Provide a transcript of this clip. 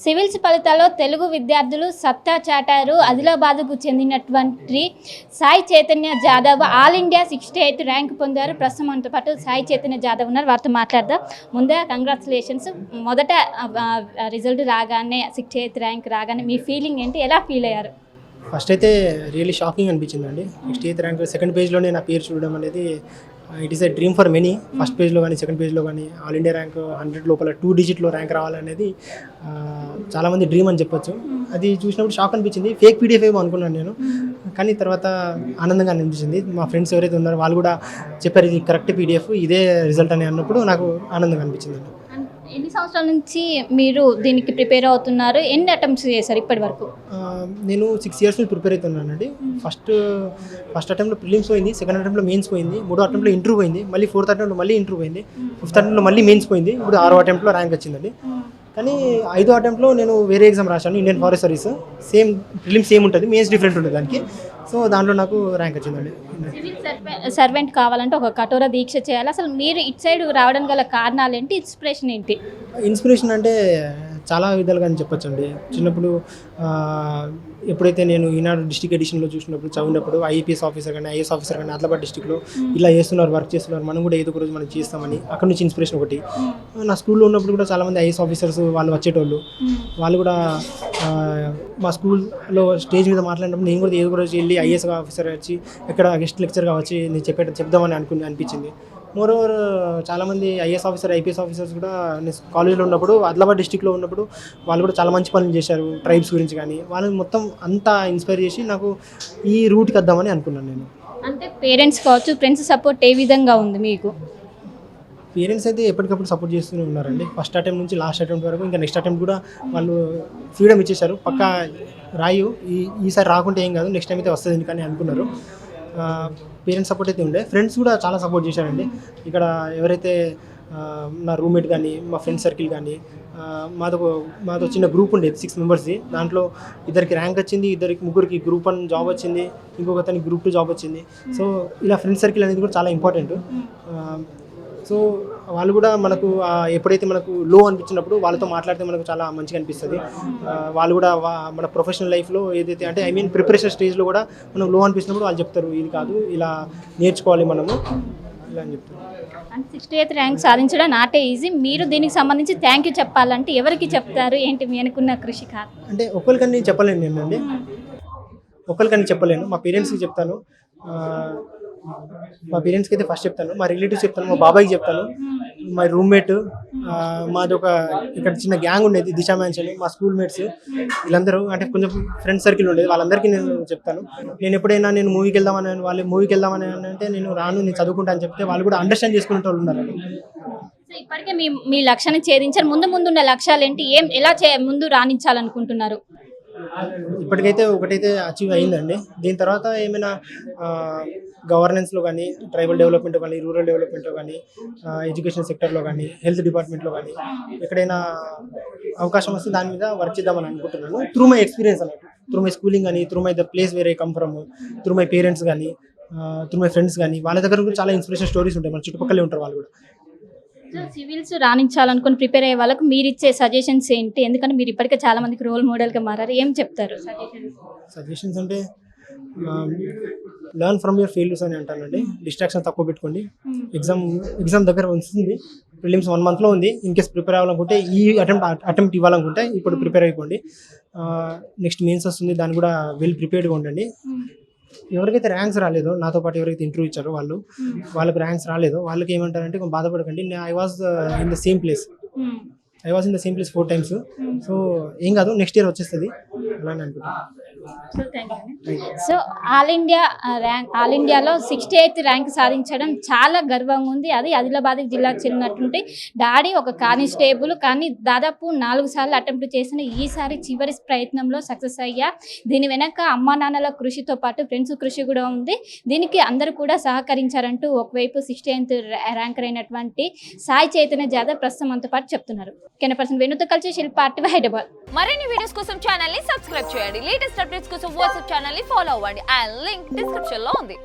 Civils ఫలితాల్లో తెలుగు విద్యార్థులు సత్తా చాటారు. ఆదిలాబాద్కు చెందినటువంటి Sai Chaitanya Jadhav all India 68th rank పొందారు. ప్రస్తుతం మనతో పాటు సాయి చైతన్య జాదవ్ ఉన్నారు, వారితో మాట్లాడదాం. ముందే కంగ్రాచులేషన్స్. మొదట రిజల్ట్ రాగానే 68th ర్యాంక్ రాగానే మీ ఫీలింగ్ ఏంటి, ఎలా ఫీల్ అయ్యారు? ఫస్ట్ అయితే రియల్లీ షాకింగ్ అనిపించిందండి. 68th ర్యాంక్ సెకండ్ పేజ్లోనే నా పేరు చూడడం అనేది it is a dream for many. First పేజ్లో కానీ సెకండ్ పేజ్లో కానీ ఆల్ ఇండియా ర్యాంక్ 100 లోపల 2 డిజిట్లో ర్యాంక్ రావాలనేది చాలామంది డ్రీమ్ అని చెప్పొచ్చు. అది చూసినప్పుడు షాక్ అనిపించింది. ఫేక్ పీడిఎఫ్ ఏమో అనుకున్నాను నేను, కానీ తర్వాత ఆనందంగా అనిపించింది. మా ఫ్రెండ్స్ ఎవరైతే ఉన్నారో వాళ్ళు కూడా చెప్పారు ఇది కరెక్ట్ పీడిఎఫ్, ఇదే రిజల్ట్ అని అన్నప్పుడు నాకు ఆనందంగా అనిపించింది. ఎన్ని సంవత్సరాల నుంచి మీరు దీనికి ప్రిపేర్ అవుతున్నారు? ఎన్ని అటెంప్ట్స్ చేశారు ఇప్పటి వరకు? నేను 6 years నుంచి ప్రిపేర్ అవుతున్నానండి. ఫస్ట్ అటెంప్ట్లో ప్రిలిమ్స్ పోయింది, సెకండ్ అటెంప్ట్లో మెయిన్స్ పోయింది, మూడో అటెంప్ట్లో ఇంటర్వ్యూ పోయింది, మళ్ళీ 4th అటెంప్ట్లో మళ్ళీ ఇంటర్వ్యూ పోయింది, 5th అటెంప్ట్లో మళ్ళీ మెయిన్స్ పోయింది, ఇప్పుడు 6వ అటెంప్ట్లో ర్యాంక్ వచ్చిందండి. కానీ 5వ అటెంప్ట్లో నేను వేరే ఎగ్జామ్ రాశాను, Indian forest service. Same prelims same ఉంటుంది, మెయిన్స్ డిఫరెంట్ ఉంటుంది దానికి. సో దాంట్లో నాకు ర్యాంక్ వచ్చిందండి. సివిల్ సర్వెంట్ కావాలంటే ఒక కఠోర దీక్ష చేయాలి. అసలు మీరు ఇటు సైడ్ రావడం గల కారణాలు ఏంటి, ఇన్స్పిరేషన్ ఏంటి? ఇన్స్పిరేషన్ అంటే చాలా విధాలుగా అని చెప్పొచ్చండి. చిన్నప్పుడు ఎప్పుడైతే నేను ఈనాడు డిస్ట్రిక్ట్ ఎడిషన్లో చూసినప్పుడు చదివినప్పుడు ఐఏపీఎస్ ఆఫీసర్ కానీ ఐఏఎస్ ఆఫీసర్ కానీ ఆదిలాబాద్ డిస్ట్రిక్ట్లో ఇలా చేస్తున్నారు, వర్క్ చేస్తున్నారు, మనం కూడా ఏదో ఒక రోజు మనం చేస్తామని అక్కడ నుంచి ఇన్స్పిరేషన్ ఒకటి. నా స్కూల్లో ఉన్నప్పుడు కూడా చాలామంది ఐఏఎస్ ఆఫీసర్స్ వాళ్ళు వచ్చేటోళ్ళు, వాళ్ళు కూడా మా స్కూల్లో స్టేజ్ మీద మాట్లాడినప్పుడు నేను కూడా ఏదో ఒక రోజు వెళ్ళి ఐఏఎస్ ఆఫీసర్ వచ్చి ఇక్కడ గెస్ట్ లెక్చర్గా వచ్చి నేను చెప్దామని అనిపించింది. మోరోవర్ చాలామంది ఐఏఎస్ ఆఫీసర్ ఐపీఎస్ ఆఫీసర్స్ కూడా నేను కాలేజ్లో ఉన్నప్పుడు ఆదిలాబాద్ డిస్ట్రిక్ట్లో ఉన్నప్పుడు వాళ్ళు కూడా చాలా మంచి పనులు చేశారు ట్రైబ్స్ గురించి. కానీ వాళ్ళని మొత్తం అంతా ఇన్స్పైర్ చేసి నాకు ఈ రూట్కి వద్దామని అనుకున్నాను నేను. అంటే పేరెంట్స్ కావచ్చు, ఫ్రెండ్స్ సపోర్ట్ ఏ విధంగా ఉంది మీకు? పేరెంట్స్ అయితే ఎప్పటికప్పుడు సపోర్ట్ చేస్తూనే ఉన్నారండి. ఫస్ట్ అటెంప్ట్ నుంచి లాస్ట్ అటెంప్ట్ వరకు. ఇంకా నెక్స్ట్ అటెంప్ట్ కూడా వాళ్ళు ఫ్రీడమ్ ఇచ్చేశారు. పక్కా రాయు, ఈసారి రాకుంటే ఏం కాదు, నెక్స్ట్ టైం అయితే వస్తుంది కానీ అనుకున్నారు. పేరెంట్స్ సపోర్ట్ అయితే ఉండే, ఫ్రెండ్స్ కూడా చాలా సపోర్ట్ చేశారండి. ఇక్కడ ఎవరైతే నా రూమ్మేట్ కానీ మా ఫ్రెండ్ సర్కిల్ కానీ మాతో చిన్న గ్రూప్ ఉండేది 6 members. దాంట్లో ఇద్దరికి ర్యాంక్ వచ్చింది, ముగ్గురికి గ్రూప్ 1 జాబ్ వచ్చింది, ఇంకొకరికి గ్రూప్ 2 జాబ్ వచ్చింది. సో ఇలా ఫ్రెండ్ సర్కిల్ అనేది కూడా చాలా ఇంపార్టెంట్. సో వాళ్ళు కూడా మనకు ఎప్పుడైతే మనకు లో అనిపించినప్పుడు వాళ్ళతో మాట్లాడితే మనకు చాలా మంచిగా అనిపిస్తుంది. వాళ్ళు కూడా మన ప్రొఫెషనల్ లైఫ్లో ఏదైతే అంటే ప్రిపరేషన్ స్టేజ్లో కూడా మనం లో అనిపించినప్పుడు వాళ్ళు చెప్తారు ఇది కాదు, ఇలా నేర్చుకోవాలి మనము, ఇలా అని చెప్తారు. 68th ర్యాంక్ సాధించడం నాటే ఈజీ. మీరు దీనికి సంబంధించి థ్యాంక్ యూ చెప్పాలంటే ఎవరికి చెప్తారు, ఏంటి మీ అనుకున్న కృషి కాదు? అంటే ఒకరికని చెప్పలేను నేను అండి, ఒకరికని చెప్పలేను. మా పేరెంట్స్కి చెప్తాను, మా పేరెంట్స్కి అయితే ఫస్ట్ చెప్తాను, మా రిలేటివ్స్ చెప్తాను, మా బాబాయ్కి చెప్తాను, మా రూమ్మేట్, మాది ఒక ఇక్కడ చిన్న గ్యాంగ్ ఉండేది దిశా మ్యాన్షన్, మా స్కూల్ మేట్స్ వీళ్ళందరూ అంటే కొంచెం ఫ్రెండ్ సర్కిల్ ఉండేది, వాళ్ళందరికీ నేను చెప్తాను. నేను ఎప్పుడైనా నేను మూవీకి వెళ్దామని వాళ్ళు మూవీకి వెళ్దామని అంటే నేను రాను, నేను చదువుకుంటా అని చెప్తే వాళ్ళు కూడా అండర్స్టాండ్ చేసుకునే వాళ్ళు ఉన్నారండి. ఇప్పటికే మీ లక్ష్యాన్ని ఛేదించారు. ముందున్న లక్ష్యాలు ఏంటి, ఎలా ముందు రాణించాలనుకుంటున్నారు? ఇప్పటికైతే ఒకటైతే అచీవ్ అయిందండి. దీని తర్వాత ఏమైనా గవర్నెన్స్లో కానీ, ట్రైబల్ డెవలప్మెంట్ కానీ, రూరల్ డెవలప్మెంట్లో కానీ, ఎడ్యుకేషన్ సెక్టర్లో కానీ, హెల్త్ డిపార్ట్మెంట్లో కానీ ఎక్కడైనా అవకాశం వస్తే దాని మీద వర్క్ చేద్దామని అనుకుంటున్నాను. త్రూ మై ఎక్స్పీరియన్స్ అన్నట్టు, త్రూ మై స్కూలింగ్ కానీ, through my the place where I come from, through my parents కానీ, త్రూ మై ఫ్రెండ్స్ కానీ, వాళ్ళ దగ్గర కూడా చాలా ఇన్స్పిరేషన్ స్టోరీస్ ఉంటాయి, మన చుట్టుపక్కలే ఉంటారు వాళ్ళు కూడా. సివిల్స్ రాణించాలనుకుని ప్రిపేర్ అయ్యే వాళ్ళకు మీరు ఇచ్చే సజెషన్స్ ఏంటి? ఎందుకంటే మీరు ఇప్పటికే చాలా మందికి రోల్ మోడల్గా మారారు, ఏం చెప్తారు? సజెషన్స్ అంటే లెర్న్ ఫ్రమ్ యువర్ ఫెయిల్యూర్స్ అని అంటానండి. డిస్ట్రాక్షన్ తక్కువ పెట్టుకోండి. ఎగ్జామ్ దగ్గర వస్తుంది, ప్రిలిమ్స్ 1 monthలో ఉంది. ఇన్ కేస్ ప్రిపేర్ అవ్వాలనుకుంటే ఈ అటెంప్ట్ ఇవ్వాలనుకుంటే ఇప్పుడు ప్రిపేర్ అయిపోండి. నెక్స్ట్ మెయిన్స్ వస్తుంది, దాన్ని కూడా వెల్ ప్రిపేర్డ్గా ఉండండి. ఎవరికైతే ర్యాంక్స్ రాలేదో, నాతో పాటు ఎవరైతే ఇంటర్వ్యూ ఇచ్చారో వాళ్ళకి ర్యాంక్స్ రాలేదో వాళ్ళకి ఏమంటారంటే బాధపడకండి, I was in the same place 4 times. So ఏం కాదు, నెక్స్ట్ ఇయర్ వచ్చేస్తుంది అలా అని అనుకుంటున్నాను. సో ఆల్ ఇండియాలో 68th ర్యాంక్ సాధించడం చాలా గర్వంగా ఉంది. అది ఆదిలాబాద్ జిల్లాకు చెందినటువంటి డాడీ ఒక కానిస్టేబుల్, కానీ దాదాపు 4 సార్లు అటెంప్ట్ చేసిన ఈసారి చివరి ప్రయత్నంలో సక్సెస్ అయ్యా. దీని వెనక అమ్మా నాన్నల కృషితో పాటు ఫ్రెండ్స్ కృషి కూడా ఉంది. దీనికి అందరూ కూడా సహకరించారంటూ ఒకవైపు 68th ర్యాంకర్ అయినటువంటి సాయి చైతన్య జాదవ్ ప్రస్తుతం మనతో పాటు చెప్తున్నారు. కెమెరా వేణుతో కలిసి శిల్ప RTV హైదరాబాద్. మరిన్ని వీడియోస్ కోసం ఛానల్ ని సబ్స్క్రైబ్ చేయండి. లేటెస్ట్ అప్డేట్స్ కోసం వాట్సాప్ ఛానల్ ని ఫాలో అవ్వండి. ఆ లింక్ డిస్క్రిప్షన్ లో ఉంది.